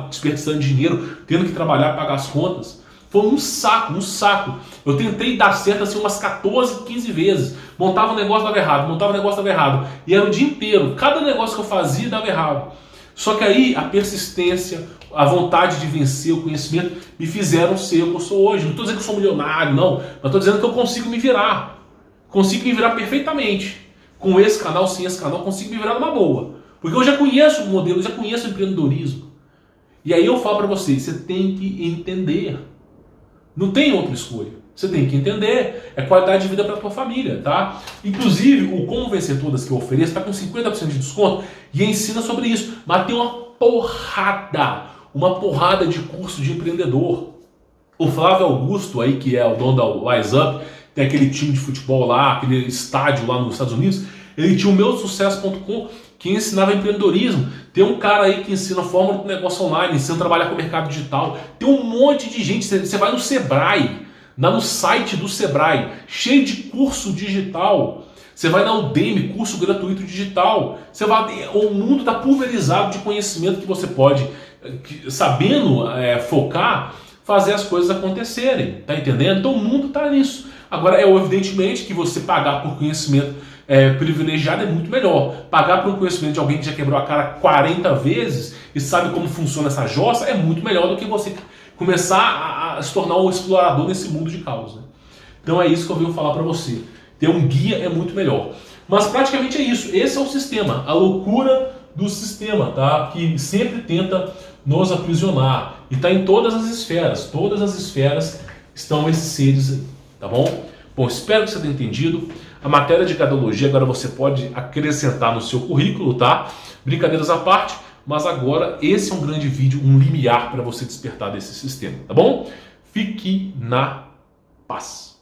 A: desperdiçando dinheiro, tendo que trabalhar, pagar as contas. Foi um saco, um saco. Eu tentei dar certo assim umas 14, 15 vezes. Montava um negócio, dava errado. E era o dia inteiro. Cada negócio que eu fazia dava errado. Só que aí a persistência, a vontade de vencer, o conhecimento me fizeram ser o que eu sou hoje. Não estou dizendo que eu sou milionário, não. Mas estou dizendo que eu consigo me virar. Consigo me virar perfeitamente. Com esse canal, sem esse canal, consigo me virar numa boa. Porque eu já conheço o modelo, eu já conheço o empreendedorismo. E aí eu falo para vocês, você tem que entender. Não tem outra escolha. Você tem que entender, é qualidade de vida para a tua família, tá? Inclusive, o Como Vencer Todas que eu ofereço está com 50% de desconto e ensina sobre isso. Mas tem uma porrada de curso de empreendedor. O Flávio Augusto, aí, que é o dono da Wise Up, tem aquele time de futebol lá, aquele estádio lá nos Estados Unidos, ele tinha o meusucesso.com, que ensinava empreendedorismo. Tem um cara aí que ensina fórmula do negócio online, ensina a trabalhar com o mercado digital. Tem um monte de gente, você vai no Sebrae, no site do Sebrae, cheio de curso digital. Você vai na Udemy, curso gratuito digital. Você vai, o mundo está pulverizado de conhecimento que você pode, sabendo focar, fazer as coisas acontecerem. Tá entendendo? Então o mundo está nisso. Agora, evidentemente que você pagar por conhecimento privilegiado é muito melhor. Pagar por um conhecimento de alguém que já quebrou a cara 40 vezes e sabe como funciona essa jossa é muito melhor do que você começar a se tornar um explorador nesse mundo de caos, né? Então é isso que eu venho falar para você. Ter um guia é muito melhor. Mas praticamente é isso. Esse é o sistema, a loucura do sistema, tá? Que sempre tenta nos aprisionar. E está em todas as esferas. Todas as esferas estão esses seres, tá bom? Bom, espero que você tenha entendido. A matéria de gadologia agora você pode acrescentar no seu currículo, tá? Brincadeiras à parte. Mas agora esse é um grande vídeo, um limiar para você despertar desse sistema, tá bom? Fique na paz.